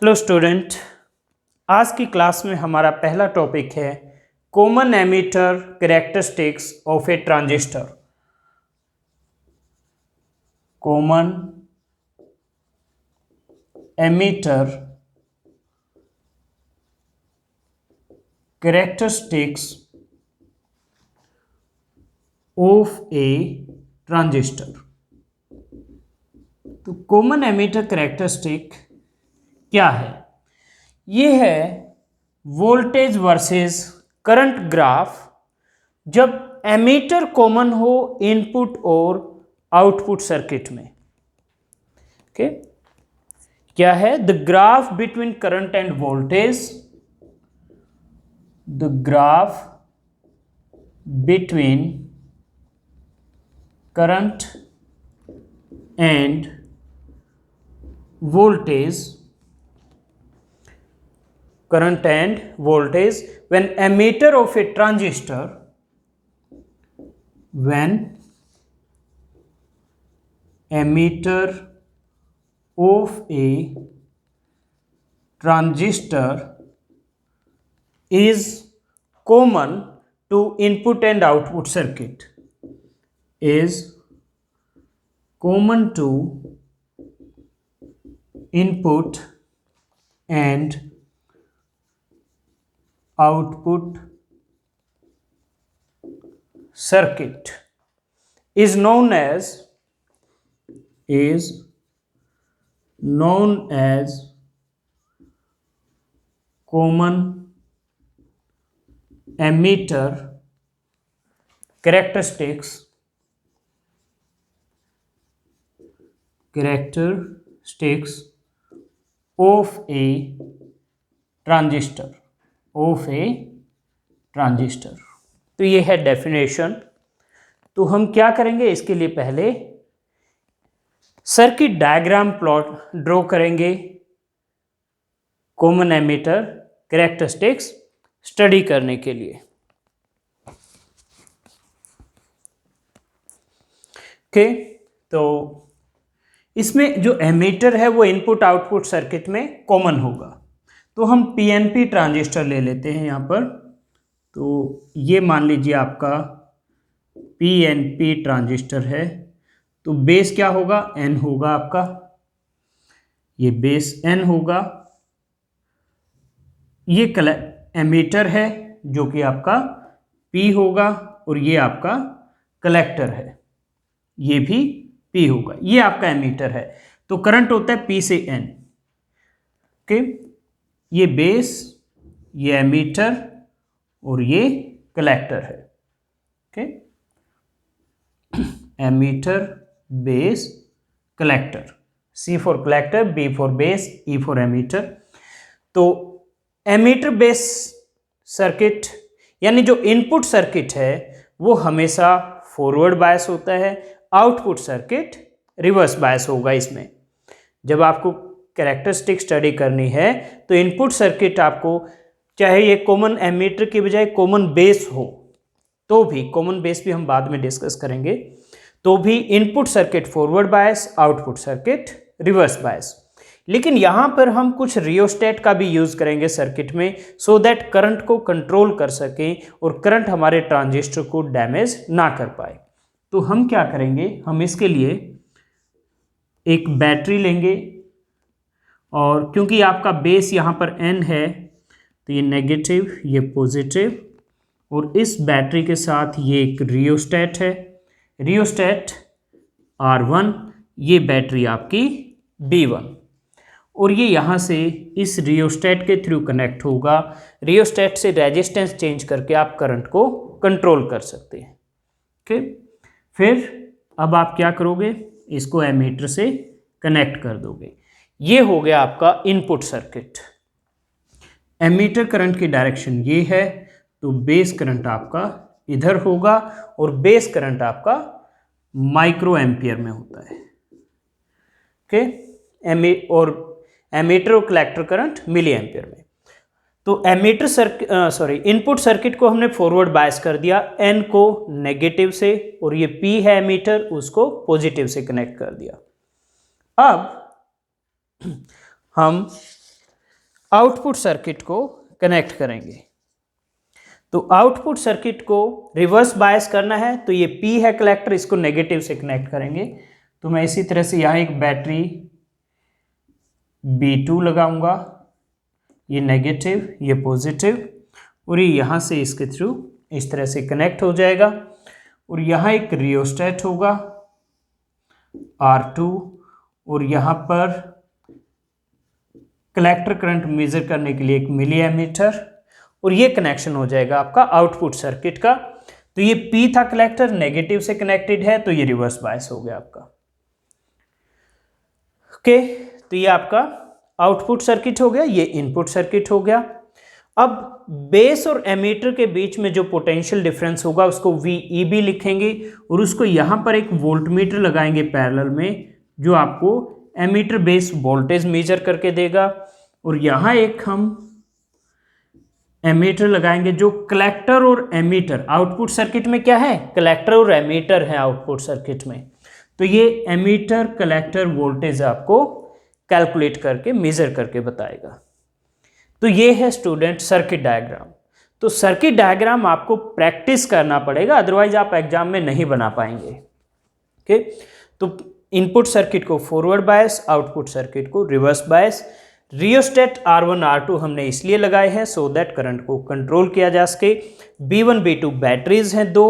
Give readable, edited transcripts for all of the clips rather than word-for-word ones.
Hello student, आज की class में हमारा पहला टॉपिक है common emitter characteristics of A transistor. Common emitter characteristics of A transistor. तो कॉमन एमिटर कैरेक्टरिस्टिक क्या है? ये है वोल्टेज वर्सेस करंट ग्राफ जब एमीटर कॉमन हो इनपुट और आउटपुट सर्किट में। ओके, क्या है? The graph between current and voltage, the graph between current and voltage, current and voltage when emitter of a transistor, when emitter of a transistor is common to input and output circuit, is common to input and output circuit is known as common emitter characteristics of a transistor, तो ये है definition. तो हम क्या करेंगे, इसके लिए पहले सर्किट डायग्राम प्लॉट ड्रॉ करेंगे कॉमन एमिटर कैरेक्टरिस्टिक्स स्टडी करने के लिए। ओके, तो इसमें जो एमीटर है वो इनपुट आउटपुट सर्किट में कॉमन होगा। तो हम पीएनपी ट्रांजिस्टर ले लेते हैं यहाँ पर। तो ये मान लीजिए आपका पीएनपी ट्रांजिस्टर है। तो बेस क्या होगा? एन होगा आपका, ये बेस एन होगा। ये एमीटर है जो कि आपका पी होगा, और ये आपका कलेक्टर है, ये भी P होगा। ये आपका एमीटर है। तो करंट होता है P से N। ओके, ये बेस, ये एमीटर और ये कलेक्टर है। Okay, emitter, base, collector. C for collector, B for base, E for emitter. तो एमीटर बेस सर्किट यानी जो इनपुट सर्किट है वो हमेशा फॉरवर्ड बायस होता है, आउटपुट सर्किट रिवर्स बायस होगा। इसमें जब आपको कैरेक्टरिस्टिक स्टडी करनी है तो इनपुट सर्किट आपको, चाहे ये कॉमन एमीटर की बजाय कॉमन बेस हो तो भी, कॉमन बेस भी हम बाद में डिस्कस करेंगे, तो भी input circuit forward bias, output circuit reverse bias. लेकिन यहाँ पर हम कुछ रियोस्टेट का भी यूज़ करेंगे सर्किट में, सो दैट करंट को कंट्रोल कर सकें और करंट हमारे ट्रांजिस्टर को डैमेज ना कर पाए। तो हम क्या करेंगे, हम इसके लिए एक बैटरी लेंगे, और क्योंकि आपका बेस यहाँ पर N है तो ये नेगेटिव, ये पॉजिटिव, और इस बैटरी के साथ ये एक रियोस्टेट है, रियोस्टेट R1, ये बैटरी आपकी B1, और ये यहाँ से इस रियोस्टेट के थ्रू कनेक्ट होगा। रियोस्टेट से रेजिस्टेंस चेंज करके आप करंट को कंट्रोल कर सकते हैं। ओके, फिर अब आप क्या करोगे, इसको एमीटर से कनेक्ट कर दोगे। ये हो गया आपका इनपुट सर्किट। एमीटर करंट की डायरेक्शन ये है, तो बेस करंट आपका इधर होगा, और बेस करंट आपका माइक्रो एम्पियर में होता है। ओके, और एमीटर और कलेक्टर करंट मिली एम्पियर में। तो एमीटर इनपुट सर्किट को हमने फॉरवर्ड बायस कर दिया, एन को नेगेटिव से, और ये पी है एमीटर, उसको पॉजिटिव से कनेक्ट कर दिया। अब हम आउटपुट सर्किट को कनेक्ट करेंगे। तो आउटपुट सर्किट को रिवर्स बायस करना है, तो ये P है कलेक्टर, इसको नेगेटिव से कनेक्ट करेंगे। तो मैं इसी तरह से यहाँ एक बैटरी B2 लगाऊंगा, ये नेगेटिव ये पॉजिटिव, और ये यहाँ से इसके थ्रू इस तरह से कनेक्ट हो जाएगा। और यहाँ एक रियोस्टेट होगा R2, और यहाँ पर कलेक्टर करंट मेजर करने के लिए एक मिली एमीटर, और ये कनेक्शन हो जाएगा आपका आउटपुट सर्किट का। तो ये P था कलेक्टर, नेगेटिव से कनेक्टेड है, तो ये रिवर्स बायस हो गया आपका। ओके, तो ये आपका आउटपुट सर्किट हो गया, ये इनपुट सर्किट हो गया। अब बेस और एमीटर के बीच में जो पोटेंशियल डिफरेंस होगा उसको VEB लिखेंगे, और उसको यहाँ पर एक वोल्टमीटर लगाएंगे पैरेलल में, जो आपको एमीटर बेस वोल्टेज मेजर करके देगा। और यहाँ एक हम एमीटर लगाएंगे जो कलेक्टर और एमीटर, आउटपुट सर्किट में क्या है, कलेक्टर और एमीटर है आउटपुट सर्किट में। तो ये एमीटर कलेक्टर वोल्टेज आपको कैलकुलेट करके मेजर करके बताएगा। तो ये है स्टूडेंट सर्किट डायग्राम। तो सर्किट डायग्राम आपको प्रैक्टिस करना पड़ेगा, अदरवाइज आप एग्जाम में नहीं बना पाएंगे। ओके, तो इनपुट सर्किट को फॉरवर्ड बायस, आउटपुट सर्किट को reverse bias. Rheostat R1 R2 हमने इसलिए लगाए हैं सो दैट करंट को कंट्रोल किया जा सके। B1 B2 बैटरीज हैं 2,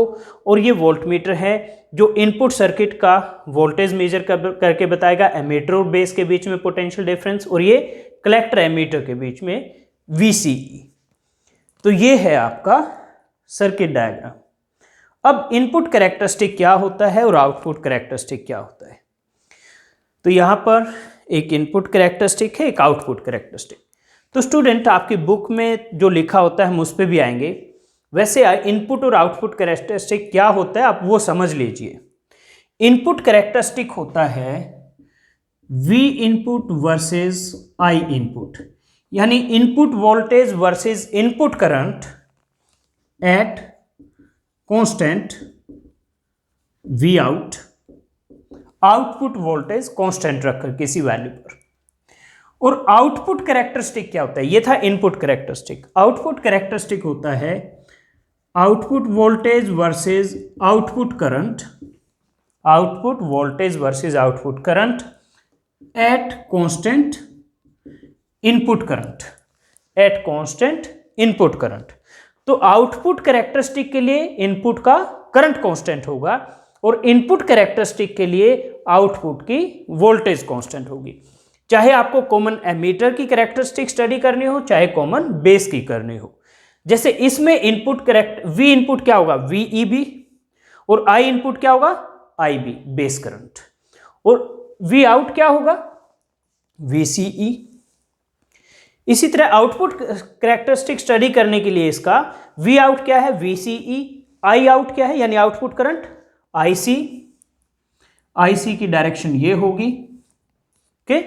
और ये वोल्टमीटर है जो इनपुट सर्किट का वोल्टेज मेजर करके बताएगा, एमीटर और बेस के बीच में पोटेंशियल डिफरेंस, और ये कलेक्टर एमीटर के बीच में VCE। तो ये है आपका सर्किट डायग्राम। अब इनपुट कैरेक्टरिस्टिक क्या होता है और आउटपुट कैरेक्टरिस्टिक क्या होता है। तो यहाँ पर एक इनपुट कैरेक्टरिस्टिक है, एक आउटपुट कैरेक्टरिस्टिक। तो स्टूडेंट आपकी बुक में जो लिखा होता है हम उस पर भी आएंगे। वैसे इनपुट और आउटपुट कैरेक्टरिस्टिक क्या होता है आप वो समझ लीजिए। इनपुट कैरेक्टरिस्टिक होता है V input versus I input, यानी input voltage versus input current at constant V out, output voltage constant रखकर किसी वैल्यू पर। और आउटपुट कैरेक्टरिस्टिक क्या होता है, ये था इनपुट कैरेक्टरिस्टिक। आउटपुट कैरेक्टरिस्टिक होता है output voltage versus output current, output voltage versus output current at constant input current, at constant input current. तो आउटपुट कैरेक्टरिस्टिक के लिए इनपुट का करंट कांस्टेंट होगा, और इनपुट कैरेक्टरिस्टिक के लिए आउटपुट की वोल्टेज कांस्टेंट होगी। चाहे आपको कॉमन एमीटर की कैरेक्टरिस्टिक स्टडी करनी हो, चाहे कॉमन बेस की करनी हो। जैसे इसमें इनपुट V इनपुट क्या होगा, VEB, और I इनपुट क्या होगा, IB बेस करंट, और V आउट क्या होगा, VCE। इसी तरह आउटपुट कैरेक्टरिस्टिक स्टडी करने के लिए इसका V आउट क्या है, VCE, I आउट क्या है यानी आउटपुट करंट, IC, IC की डायरेक्शन ये होगी। ओके,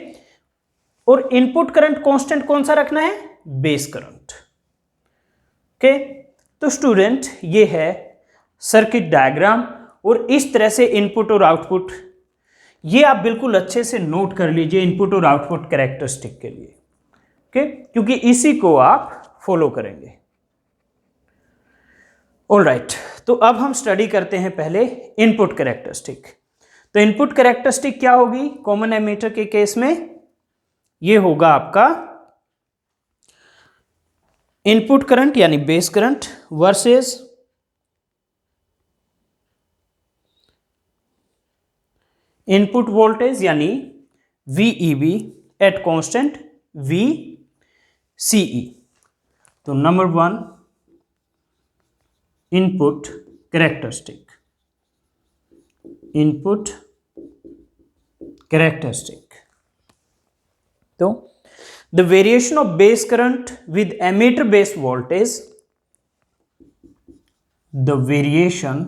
और इनपुट करंट कांस्टेंट कौन सा रखना है, बेस करंट। ओके, तो स्टूडेंट ये है सर्किट डायग्राम, और इस तरह से इनपुट और आउटपुट ये आप बिल्कुल अच्छे से नोट कर लीजिए इनपुट और आउटपुट कैरेक्टरिस्टिक के लिए। ओके, क्योंकि इसी को आप फॉलो करेंगे। ऑलराइट, तो अब हम स्टडी करते हैं पहले इनपुट कैरेक्टरिस्टिक। तो इनपुट कैरेक्टरिस्टिक क्या होगी कॉमन एमीटर के केस में, ये होगा आपका इनपुट करंट यानी base current versus input voltage यानी VEB एट कांस्टेंट VCE। तो number 1 input characteristic, input characteristic. तो the variation of base current with emitter base voltage, the variation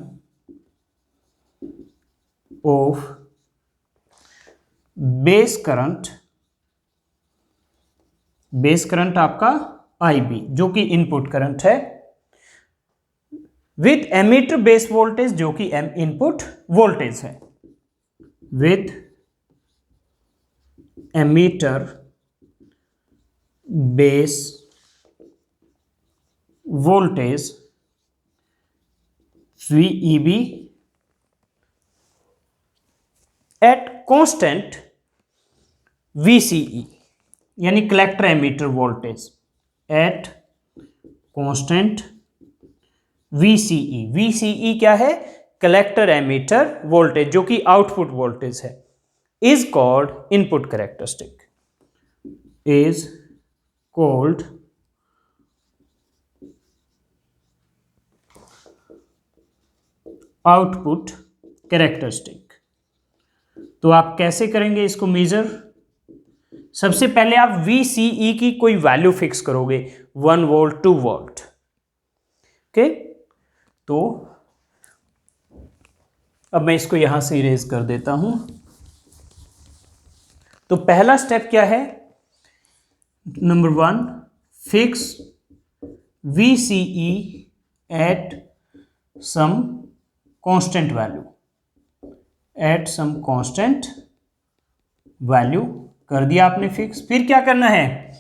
of base current, base current आपका IB जो कि input current है, with emitter base voltage जो कि input voltage है, with emitter base voltage VEB at constant VCE, यानी collector emitter voltage at constant VCE। VCE क्या है? कलेक्टर एमीटर वोल्टेज, जो कि आउटपुट वोल्टेज है, is called input characteristic, is called output characteristic. तो आप कैसे करेंगे इसको मेजर? सबसे पहले आप VCE की कोई वैल्यू फिक्स करोगे, 1 वोल्ट 2 वोल्ट। ओके, तो अब मैं इसको यहां से इरेज कर देता हूं। तो पहला स्टेप क्या है? Number 1, fix VCE at some constant value, at some constant value कर दिया आपने फिक्स। फिर क्या करना है?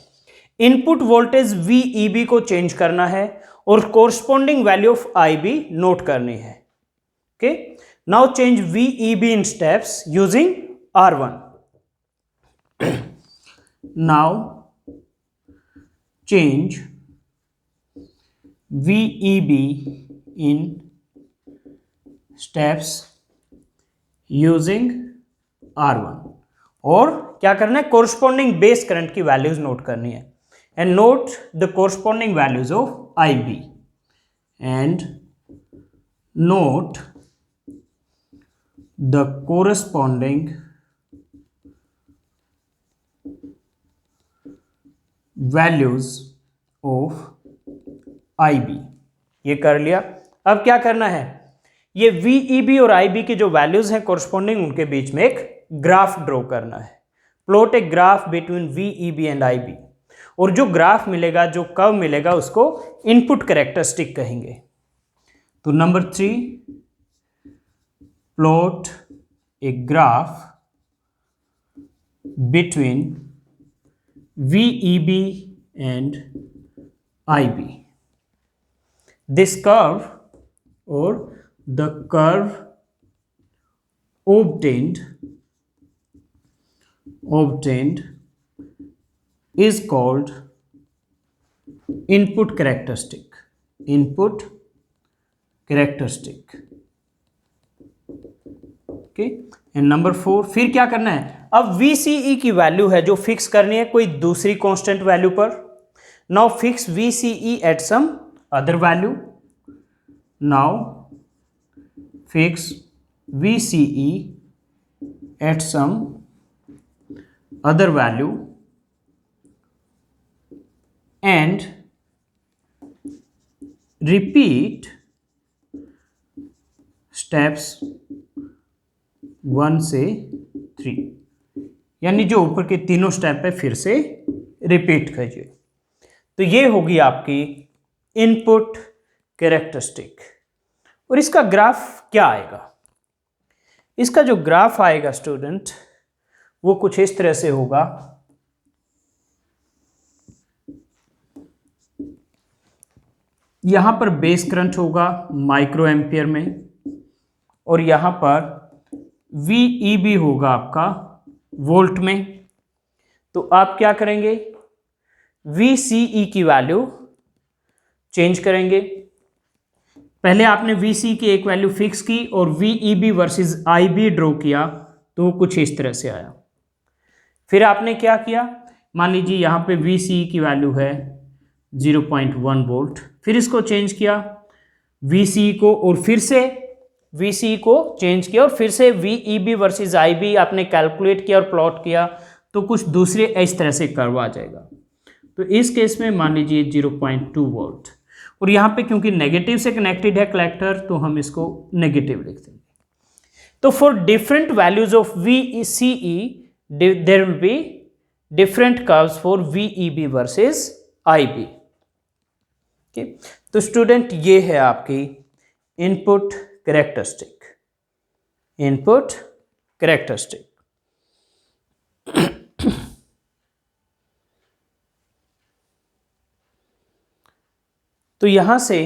इनपुट वोल्टेज VEB को चेंज करना है और corresponding value of IB note करनी है। Okay, now change VEB in steps using R1। Now change VEB in steps using R1, और क्या करना है? कोरस्पॉन्डिंग बेस करंट की वैल्यूज नोट करनी है, and note the corresponding values of IB and note the corresponding values of IB। ये कर लिया। अब क्या करना है? ये VEB और IB के जो वैल्यूज हैं कोरस्पॉन्डिंग, उनके बीच में एक ग्राफ ड्रॉ करना है। Plot a graph between VEB and IB, और जो ग्राफ मिलेगा, जो कर्व मिलेगा, उसको इनपुट कैरेक्टरिस्टिक कहेंगे। तो number 3, plot a graph between VEB and IB। This curve, or the curve obtained is called input characteristic, input characteristic। Okay, and number 4, फिर क्या करना है? अब VCE की वैल्यू है जो फिक्स करनी है कोई दूसरी कांस्टेंट वैल्यू पर। Now fix VCE at some other value. Now fix VCE at some other value and repeat steps 1 से 3, यानी जो ऊपर के तीनों स्टेप है फिर से रिपीट कीजिए। तो ये होगी आपकी इनपुट कैरेक्टरिस्टिक। और इसका ग्राफ क्या आएगा? इसका जो ग्राफ आएगा स्टूडेंट, वो कुछ इस तरह से होगा। यहां पर बेस करंट होगा माइक्रो एम्पियर में, और यहां पर VEB होगा आपका वोल्ट में। तो आप क्या करेंगे? VCE की वैल्यू चेंज करेंगे। पहले आपने VCE की एक वैल्यू फिक्स की और VEB वर्सेस IB ड्रॉ किया, तो कुछ इस तरह से आया। फिर आपने क्या किया? मान लीजिए यहाँ पे VCE की वैल्यू है 0.1 वोल्ट, फिर इसको चेंज किया VCE को, और फिर से VCE को चेंज किया, और फिर से VEB वर्सेस IB आपने कैलकुलेट किया और प्लॉट किया, तो कुछ दूसरे इस तरह से कर्व आ जाएगा। तो इस केस में मान लीजिए 0.2 वोल्ट, और यहाँ पे क्योंकि नेगेटिव से कनेक्टेड है कलेक्टर, तो हम इसको नेगेटिव लिख देंगे। तो for different values of VCE there will be different curves for VEB versus IB। तो स्टूडेंट, ये है आपकी इनपुट कैरेक्टरिस्टिक, इनपुट कैरेक्टरिस्टिक। तो यहाँ से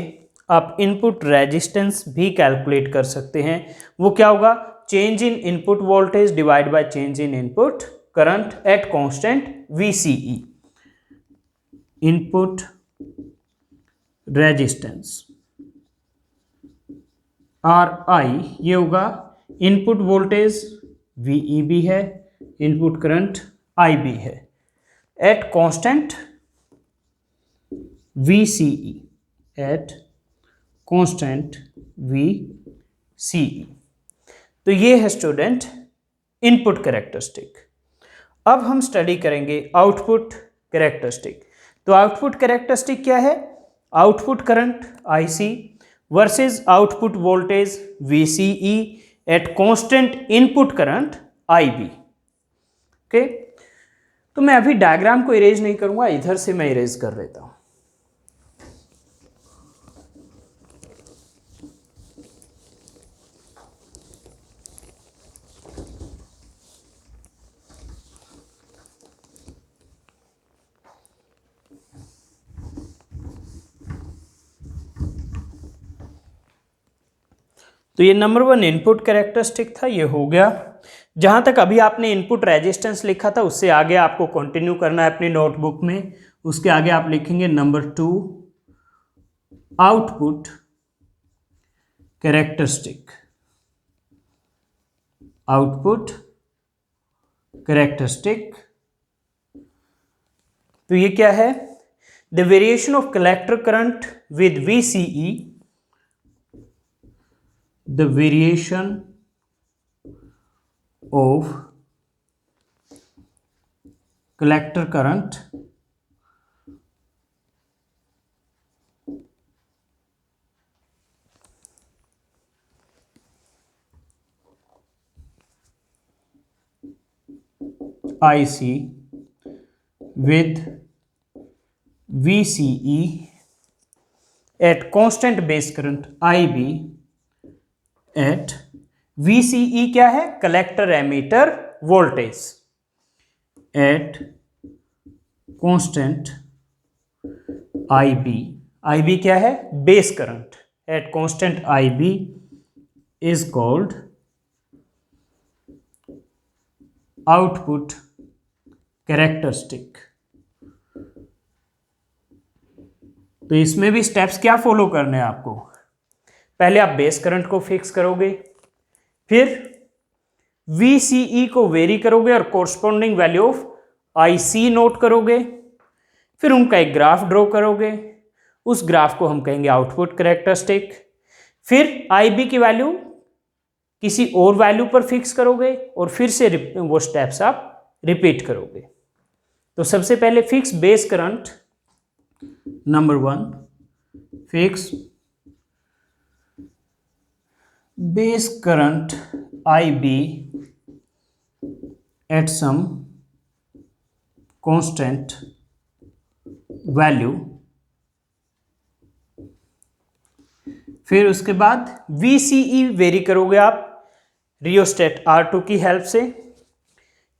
आप इनपुट रेजिस्टेंस भी कैलकुलेट कर सकते हैं। वो क्या होगा, change in input voltage divide by change in input current at constant VCE। Input resistance RI ये होगा, इनपुट वोल्टेज VEB है, इनपुट करंट IB है, eight constant VCE, eight constant VCE। तो ये है स्टूडेंट इनपुट कैरेक्टरिस्टिक। अब हम study करेंगे आउटपुट कैरेक्टरिस्टिक। तो आउटपुट कैरेक्टरिस्टिक क्या है, output current IC versus output voltage VCE eight constant input current IB। Okay, तो मैं अभी डायग्राम को इरेज नहीं करूंगा, इधर से मैं इरेज कर लेता हूं। तो ये नंबर 1 इनपुट कैरेक्टरिस्टिक था, ये हो गया। जहाँ तक अभी आपने इनपुट रेजिस्टेंस लिखा था उससे आगे आपको कंटिन्यू करना है अपनी नोटबुक में। उसके आगे आप लिखेंगे number 2 output characteristic. Output characteristic, तो ये क्या है, the variation of collector current with VCE, the variation of collector current IC with VCE at constant base current IB at VCE क्या है, collector emitter voltage, at constant IB क्या है, base current, at constant IB is called output characteristic. तो इसमें भी steps क्या follow करने हैं आपको, पहले आप बेस करंट को फिक्स करोगे, फिर VCE को वेरी करोगे और corresponding value of IC note करोगे, फिर उनका एक ग्राफ ड्रॉ करोगे, उस ग्राफ को हम कहेंगे आउटपुट कैरेक्टरिस्टिक। फिर IB की वैल्यू किसी और वैल्यू पर फिक्स करोगे और फिर से वो स्टेप्स आप रिपीट करोगे। तो सबसे पहले fix base current, number 1 fix base current IB at some constant value। फिर उसके बाद VCE वेरी करोगे आप रियोस्टेट R2 की हेल्प से,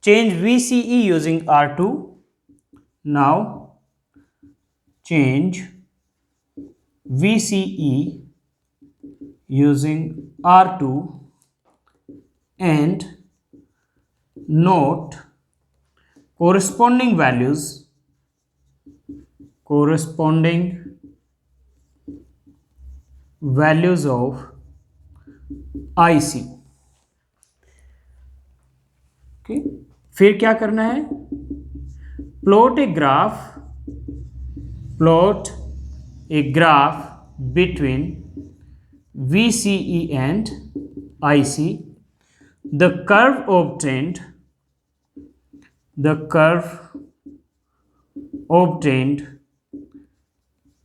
change VCE using R2। Now change VCE using R2 and note corresponding values of IC। okay? फिर क्या करना है, plot a graph between VCE and IC। The curve obtained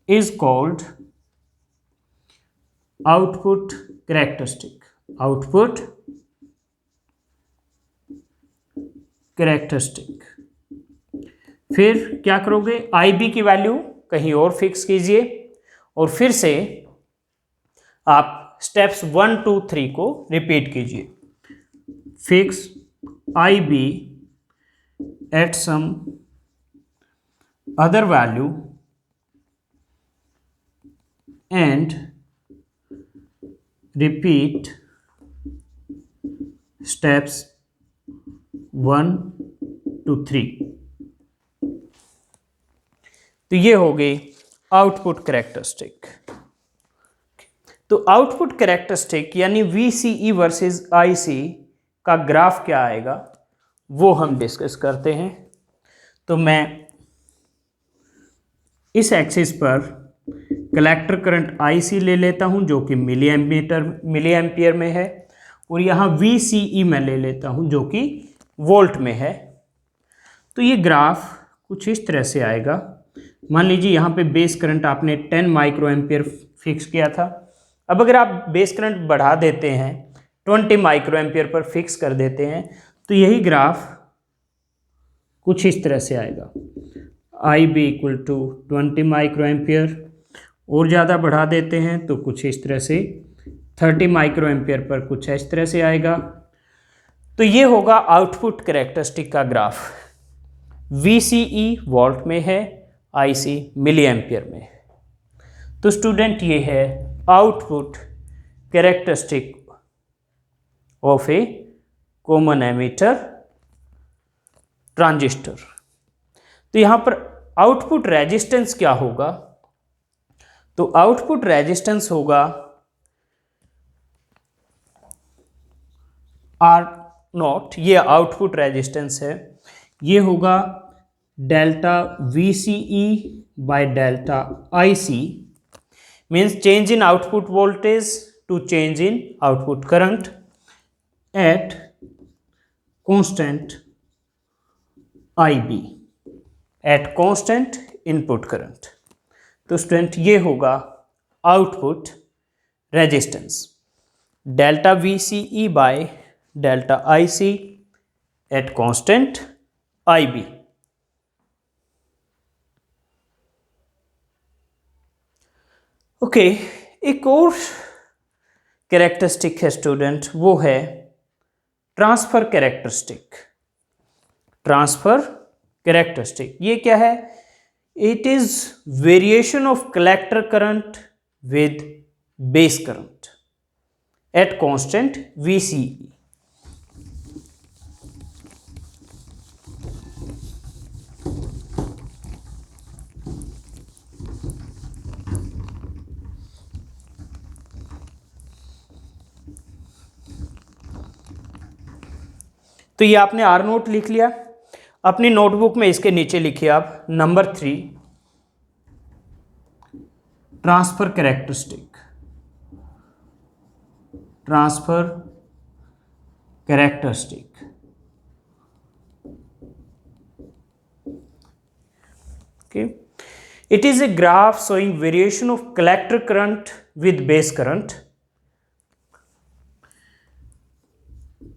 is called output characteristic। output characteristic। फिर क्या करोगे, IB की value कहीं और फिक्स कीजिए और फिर से आप स्टेप्स 1 2 3 को रिपीट कीजिए। Fix IB at some other value and repeat steps 1 to 3। तो ये हो गई आउटपुट कैरेक्टरिस्टिक। तो आउटपुट कैरेक्टरिस्टिक यानी VCE वर्सेस IC का ग्राफ क्या आएगा वो हम डिस्कस करते हैं। तो मैं इस एक्सिस पर कलेक्टर करंट IC ले लेता हूं जो कि मिली एम्पियर में है, और यहाँ VCE मैं ले लेता हूं जो कि वोल्ट में है। तो ये ग्राफ कुछ इस तरह से आएगा। मान लीजिए यहाँ पे बेस करंट आपने 10 माइक्रो एम्पियर फिक्स किया था। अब अगर आप बेस करंट बढ़ा देते हैं 20 माइक्रो एम्पियर पर फिक्स कर देते हैं तो यही ग्राफ कुछ इस तरह से आएगा। IB equal to 20 micro ampere, और ज़्यादा बढ़ा देते हैं तो कुछ इस तरह से 30 माइक्रो एम्पियर पर कुछ इस तरह से आएगा। तो ये होगा आउटपुट कैरेक्टरिस्टिक का ग्राफ। VCE वोल्ट में है, IC मिली एम्पियर में है। तो स्टूडेंट ये है output characteristic of A common ammeter transistor. तो यहाँ पर आउटपुट रेजिस्टेंस क्या होगा? तो आउटपुट रेजिस्टेंस होगा R0, ये आउटपुट रेजिस्टेंस है। ये होगा delta VCE by delta IC, means change in output voltage to change in output current at constant IB at constant input current. तो स्टूडेंट ये होगा output resistance delta VCE by delta IC at constant IB। Okay, एक और characteristic है student, वो है transfer characteristic. Transfer characteristic ये क्या है? It is variation of collector current with base current at constant VCE। तो ये आपने R0 लिख लिया। अपनी नोटबुक में इसके नीचे लिखिए आप number 3 transfer characteristic. Transfer characteristic okay, it is a graph showing variation of collector current with base current.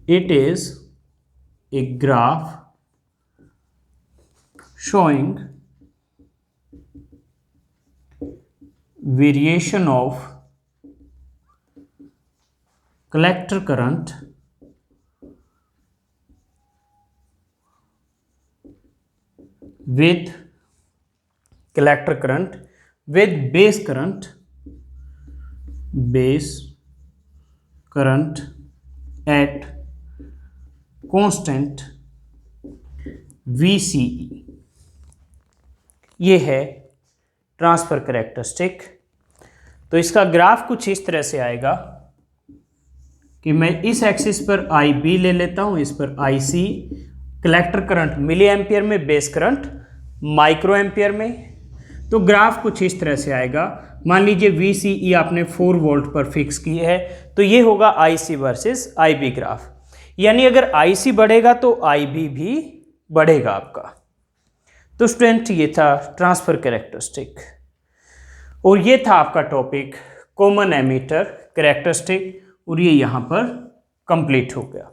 It is a graph showing variation of collector current with base current at constant VCE। ये है transfer characteristic. तो इसका graph कुछ इस तरह से आएगा कि मैं इस एक्सिस पर IB ले लेता हूं, इस पर IC, collector current milli ampere में, बेस करंट माइक्रो एम्पियर में। तो ग्राफ कुछ इस तरह से आएगा। मान लीजिए VCE आपने 4 वोल्ट पर फिक्स की है, तो ये होगा IC वर्सेस IB ग्राफ। यानी अगर IC बढ़ेगा तो IB भी बढ़ेगा आपका। तो स्टूडेंट ये था ट्रांसफर कैरेक्टरिस्टिक, और ये था आपका टॉपिक कॉमन एमीटर कैरेक्टरिस्टिक, और ये यहां पर कंप्लीट हो गया।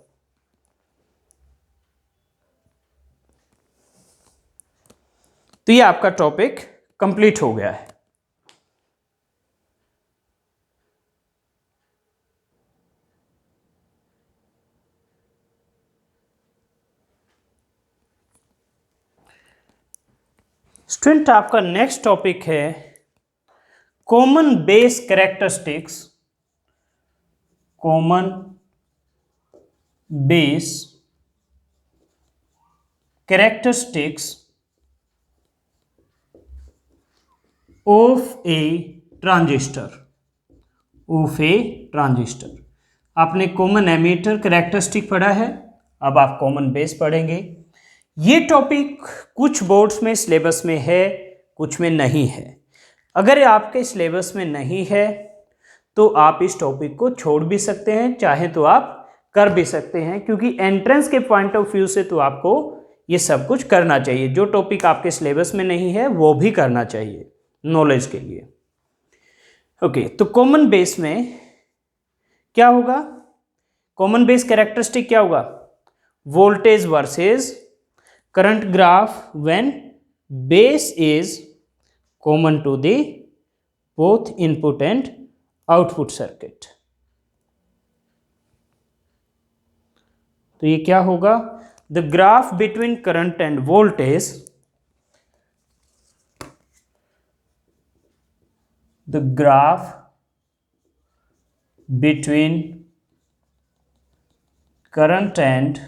तो ये आपका टॉपिक कंप्लीट हो गया है। स्टूडेंट आपका नेक्स्ट टॉपिक है common base characteristics, common base characteristics of A transistor, of A transistor. आपने कॉमन एमीटर कैरेक्टरिस्टिक पढ़ा है, अब आप कॉमन बेस पढ़ेंगे। ये टॉपिक कुछ बोर्ड्स में सिलेबस में है, कुछ में नहीं है। अगर आपके सिलेबस में नहीं है तो आप इस टॉपिक को छोड़ भी सकते हैं, चाहे तो आप कर भी सकते हैं, क्योंकि एंट्रेंस के पॉइंट ऑफ व्यू से तो आपको ये सब कुछ करना चाहिए। जो टॉपिक आपके सिलेबस में नहीं है वो भी करना चाहिए नॉलेज के लिए। ओके, तो कॉमन बेस में क्या होगा? कॉमन बेस कैरेक्टरिस्टिक क्या होगा? Voltage versus current graph when base is common to the both input and output circuit. तो ये क्या होगा? The graph between current and voltage, the graph between current and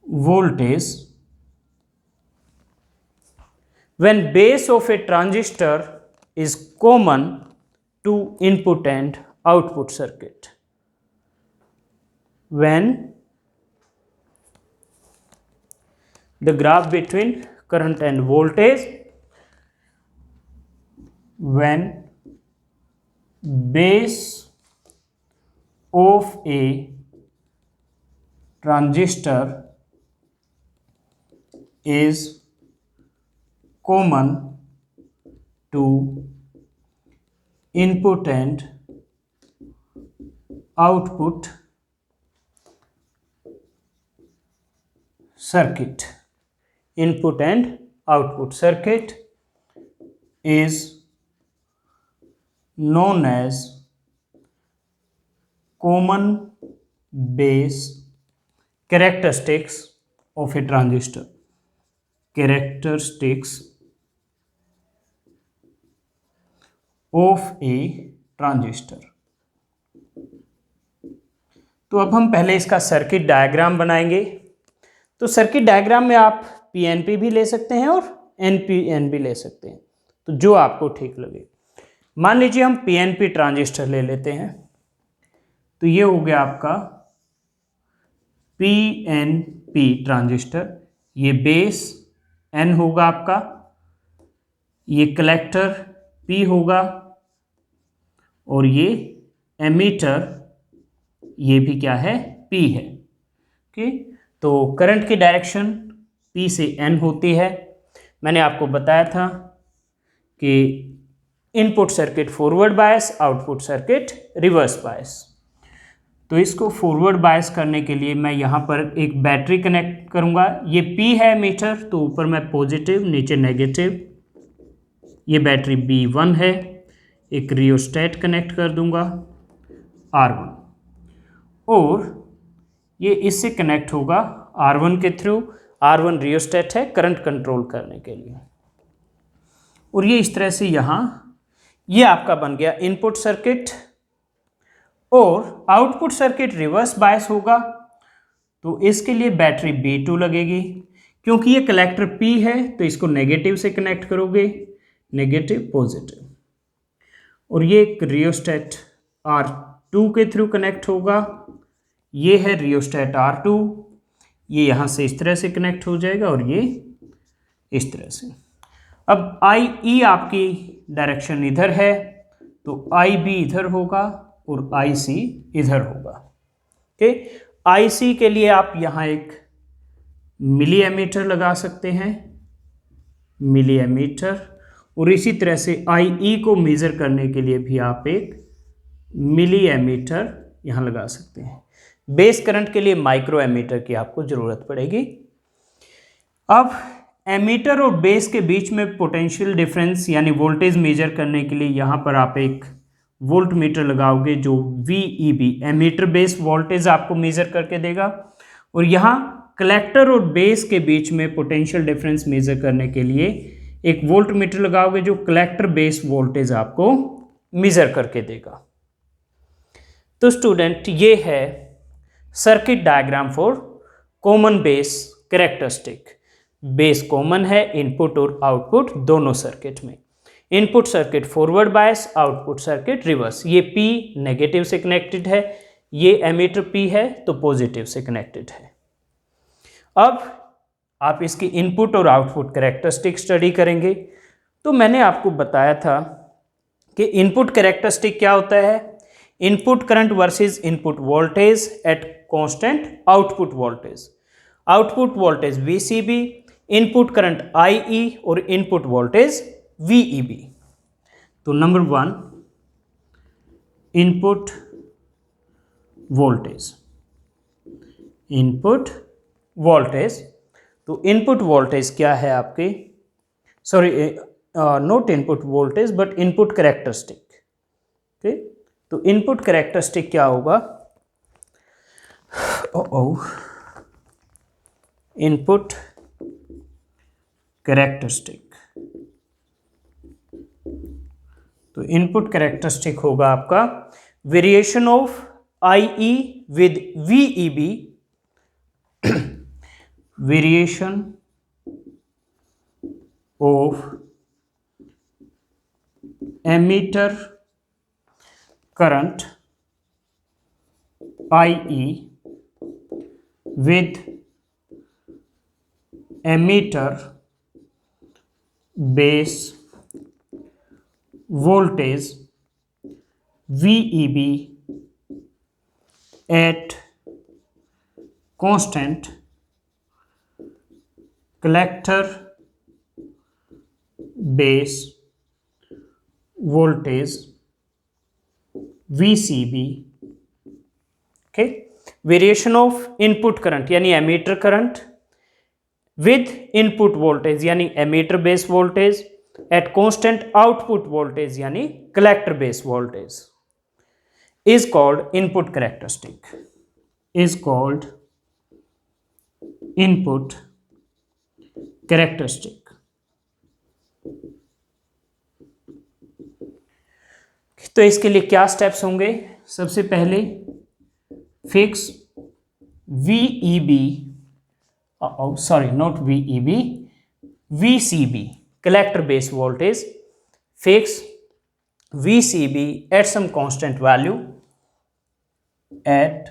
voltage when base of a transistor is common to input and output circuit. When the graph between current and voltage, when base of a transistor is common to input and output circuit. Input and output circuit is known as common base characteristics of a transistor. Characteristics of a transistor. तो अब हम पहले इसका circuit diagram बनाएंगे। तो circuit diagram में आप PNP भी ले सकते हैं और एनपीएन भी ले सकते हैं, तो जो आपको ठीक लगे। मान लीजिए हम पीएनपी ट्रांजिस्टर ले लेते हैं, तो ये हो गया आपका पीएनपी ट्रांजिस्टर। ये बेस एन होगा आपका, ये कलेक्टर पी होगा, और ये एमीटर ये भी क्या है? पी है। ओके, तो करंट की डायरेक्शन पी से एन होती है। मैंने आपको बताया था कि input circuit forward bias, output circuit reverse bias. तो इसको फॉरवर्ड बायस करने के लिए मैं यहाँ पर एक बैटरी कनेक्ट करूँगा। ये P है मीटर, तो ऊपर मैं पॉजिटिव नीचे नेगेटिव। ये बैटरी B1 है, एक रियोस्टेट कनेक्ट कर दूँगा R1, और ये इससे कनेक्ट होगा R1 के थ्रू। R1 रियोस्टेट है करंट कंट्रोल करने के लिए। और ये इस तरह से यहाँ ये आपका बन गया इनपुट सर्किट, और आउटपुट सर्किट रिवर्स बायस होगा, तो इसके लिए बैटरी B2 लगेगी। क्योंकि ये कलेक्टर P है तो इसको नेगेटिव से कनेक्ट करोगे, नेगेटिव पॉजिटिव। और ये एक रियोस्टेट R2 के थ्रू कनेक्ट होगा। ये है रियोस्टेट R2, ये यहाँ से इस तरह से कनेक्ट हो जाएगा, और ये इस तरह से। अब IE आपकी डायरेक्शन इधर है, तो IB इधर होगा और IC इधर होगा। ओके, IC के लिए आप यहाँ एक मिली एमीटर लगा सकते हैं, मिली एमीटर, और इसी तरह से IE को मेज़र करने के लिए भी आप एक मिली एमीटर यहाँ लगा सकते हैं। बेस करंट के लिए माइक्रो एमीटर की आपको ज़रूरत पड़ेगी। अब एमीटर और बेस के बीच में पोटेंशियल डिफरेंस यानी वोल्टेज मेजर करने के लिए यहाँ पर आप एक वोल्ट मीटर लगाओगे, जो VEB एमीटर बेस वोल्टेज आपको मेजर करके देगा। और यहाँ कलेक्टर और बेस के बीच में पोटेंशियल डिफरेंस मेजर करने के लिए एक वोल्ट मीटर लगाओगे जो कलेक्टर बेस वोल्टेज आपको मेजर करके देगा। तो स्टूडेंट ये है circuit diagram for common base characteristic. Base common है इनपुट और आउटपुट दोनों सर्किट में। Input circuit forward bias, output circuit reverse. ये P नेगेटिव से कनेक्टेड है, ये एमीटर P है तो पॉजिटिव से कनेक्टेड है। अब आप इसकी इनपुट और आउटपुट कैरेक्टरिस्टिक स्टडी करेंगे। तो मैंने आपको बताया था कि इनपुट कैरेक्टरिस्टिक क्या होता है, input current versus input voltage at constant output voltage. Output voltage VCB, input current IE और इनपुट वोल्टेज VEB। तो number 1 input voltage, input voltage. तो इनपुट वोल्टेज क्या है आपके, sorry not input voltage but input characteristic. Okay, तो input characteristic क्या होगा, input characteristic. तो इनपुट कैरेक्टरिस्टिक होगा आपका variation of IE with VEB, variation of emitter current IE with emitter base voltage VEB at constant collector base voltage VCB। Okay, variation of input current यानी emitter current with input voltage यानी emitter base voltage at constant output voltage यानी collector base voltage is called input characteristic, is called input characteristic. तो इसके लिए क्या steps होंगे, सबसे पहले fix VEB, sorry not VEB, VCB collector base voltage, fix VCB at some constant value, at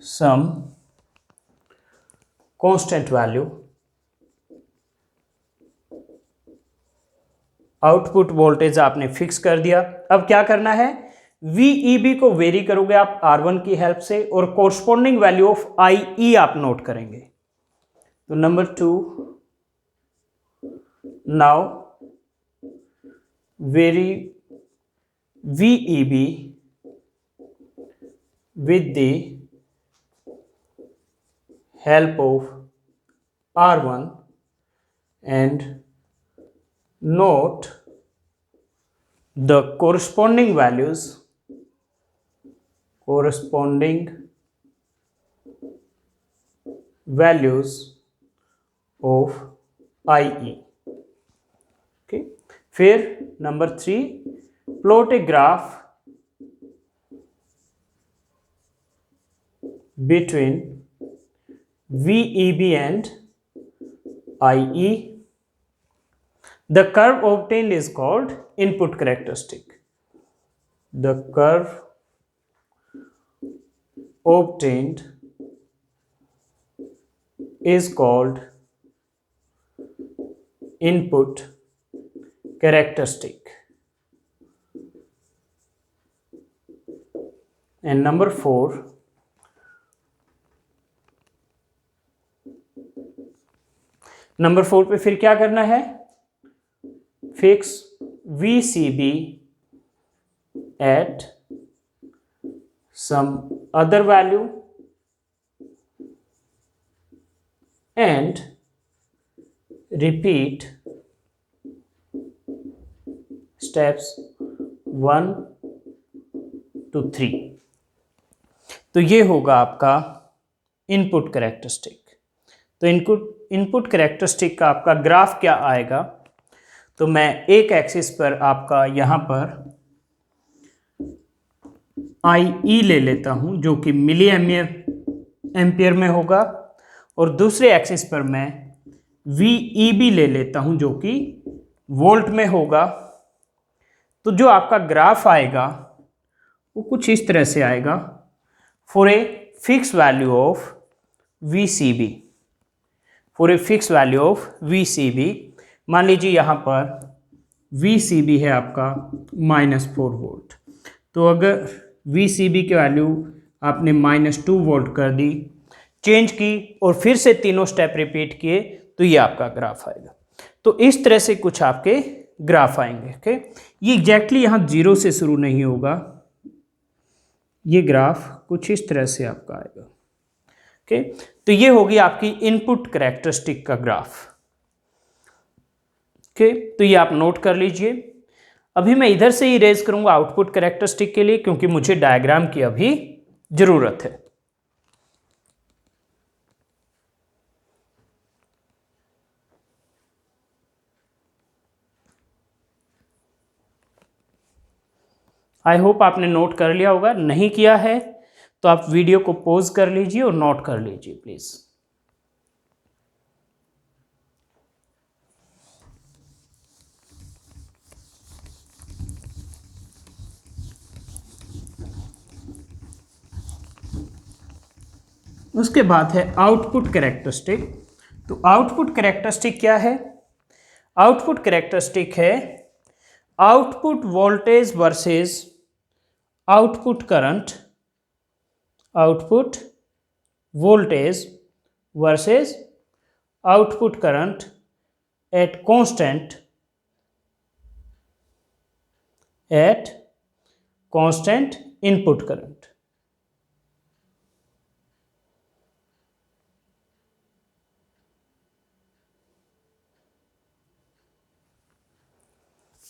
some constant value, output voltage आपने fix कर दिया। अब क्या करना है, VEB को वेरी करोगे आप R1 की हेल्प से और कोरस्पोंडिंग वैल्यू ऑफ IE आप नोट करेंगे। तो number 2, now very VEB with the help of R1 and note the corresponding values of IE। okay, फिर number 3, plot a graph between VEB and IE. The curve obtained is called input characteristic. The curve obtained is called input characteristic. And number 4, number 4 पे फिर क्या करना है, fix VCB at some other value and repeat steps 1 to 3। तो ये होगा आपका input characteristic. तो इनपुट कैरेक्टरिस्टिक का आपका ग्राफ क्या आएगा, तो मैं एक एक्सिस पर आपका यहाँ पर IE ले लेता हूँ जो कि मिली एम्पियर में होगा, और दूसरे एक्सिस पर मैं VEB ले लेता हूँ जो कि वोल्ट में होगा। तो जो आपका ग्राफ आएगा वो कुछ इस तरह से आएगा। For a fix value of VCB, for a fix value of VCB, मान लीजिए यहाँ पर VCB है आपका -4 वोल्ट। तो अगर VCB की वैल्यू आपने -2 वोल्ट कर दी, चेंज की और फिर से तीनों स्टेप रिपीट किए, तो ये आपका ग्राफ आएगा। तो इस तरह से कुछ आपके ग्राफ आएंगे। ओके, ये एग्जैक्टली यहाँ 0 से शुरू नहीं होगा, ये ग्राफ कुछ इस तरह से आपका आएगा। ओके, तो ये होगी आपकी इनपुट कैरेक्टरिस्टिक का ग्राफ। ओके, तो ये आप नोट कर लीजिए। अभी मैं इधर से ही रेज करूंगा आउटपुट कैरेक्टरिस्टिक के लिए, क्योंकि मुझे डायग्राम की अभी जरूरत है। आई होप आपने नोट कर लिया होगा। नहीं किया है तो आप वीडियो को पॉज कर लीजिए और नोट कर लीजिए प्लीज। उसके बाद है आउटपुट कैरेक्टरिस्टिक। तो आउटपुट कैरेक्टरिस्टिक क्या है? आउटपुट कैरेक्टरिस्टिक है output voltage versus output current, output voltage versus output current at constant input current।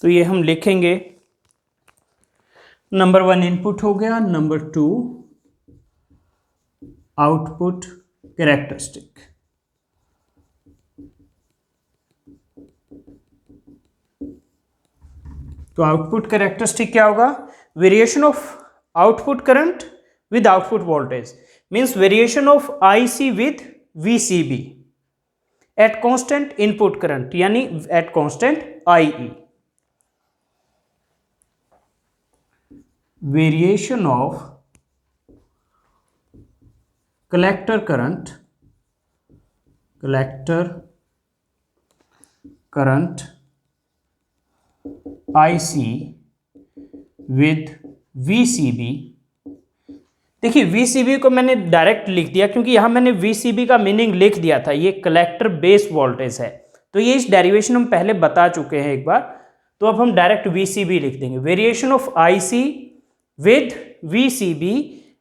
तो ये हम लिखेंगे, नंबर 1 इनपुट हो गया, नंबर 2 आउटपुट कैरेक्टरिस्टिक। तो आउटपुट कैरेक्टरिस्टिक क्या होगा? Variation of output current with output voltage, means variation of IC with VCB at constant input current, यानी at constant IE। Variation of collector current IC with VCB। देखिए VCB को मैंने direct लिख दिया क्योंकि यहां मैंने VCB का मीनिंग लिख दिया था, ये कलेक्टर बेस वोल्टेज है। तो ये इस डेरिवेशन हम पहले बता चुके हैं एक बार, तो अब हम डायरेक्ट VCB लिख देंगे। Variation of IC with VCB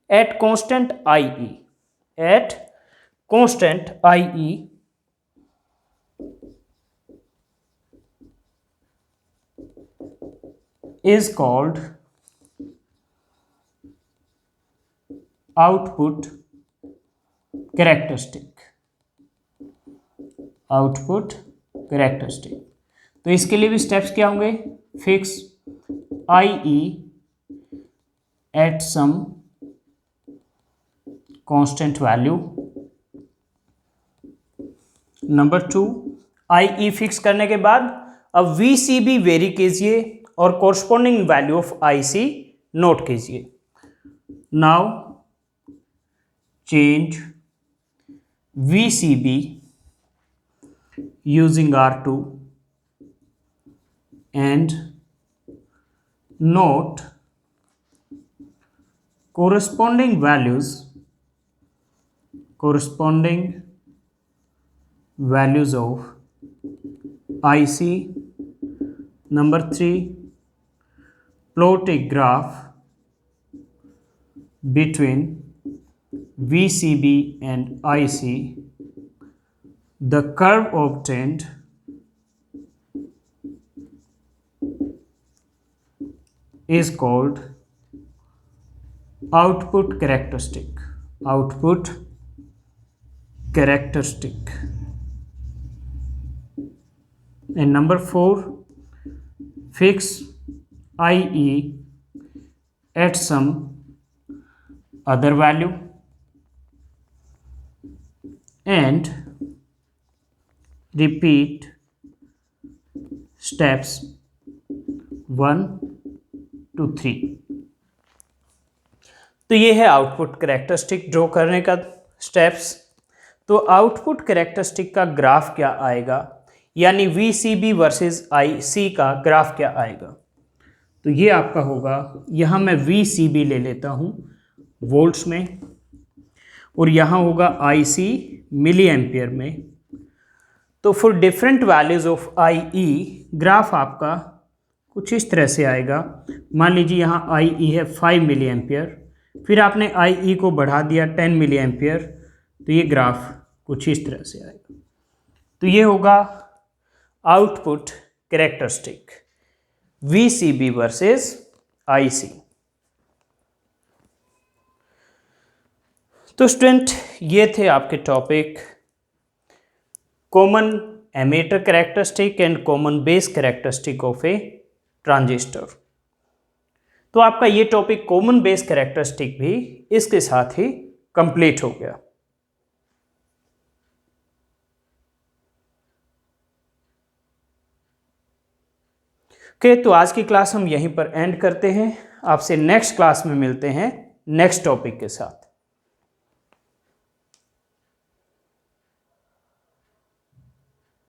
at constant IE, at constant IE is called output characteristic। Output characteristic. तो इसके लिए भी स्टेप्स क्या होंगे? Fix IE at some constant value. Number 2, IE fix करने के बाद अब VCB वेरी कीजिए और corresponding value of IC note कीजिए। Now change VCB using R2 and note corresponding values of IC। Number 3, plot a graph between VCB and IC. The curve obtained is called output characteristic। Output characteristic। And number 4, fix IE at some other value and repeat steps 1 to 3। तो ये है output characteristic draw करने का steps. तो output characteristic का graph क्या आएगा, यानी VCB वर्सेस IC का ग्राफ क्या आएगा। तो ये आपका होगा, यहाँ मैं VCB ले लेता हूँ वोल्ट्स में और यहाँ होगा IC मिली एम्पियर में। तो for different values of IE graph आपका कुछ इस तरह से आएगा। मान लीजिए यहाँ IE है 5 मिली एम्पियर, फिर आपने IE को बढ़ा दिया 10 मिली एम्पियर, तो ये ग्राफ कुछ इस तरह से आएगा। तो ये होगा output characteristic VCB versus IC। तो स्टूडेंट ये थे आपके topic common ammeter characteristic and common base characteristic of A transistor. तो आपका ये टॉपिक कॉमन बेस कैरेक्टरिस्टिक भी इसके साथ ही कंप्लीट हो गया। ओके, तो आज की क्लास हम यहीं पर एंड करते हैं। आपसे नेक्स्ट क्लास में मिलते हैं नेक्स्ट टॉपिक के साथ।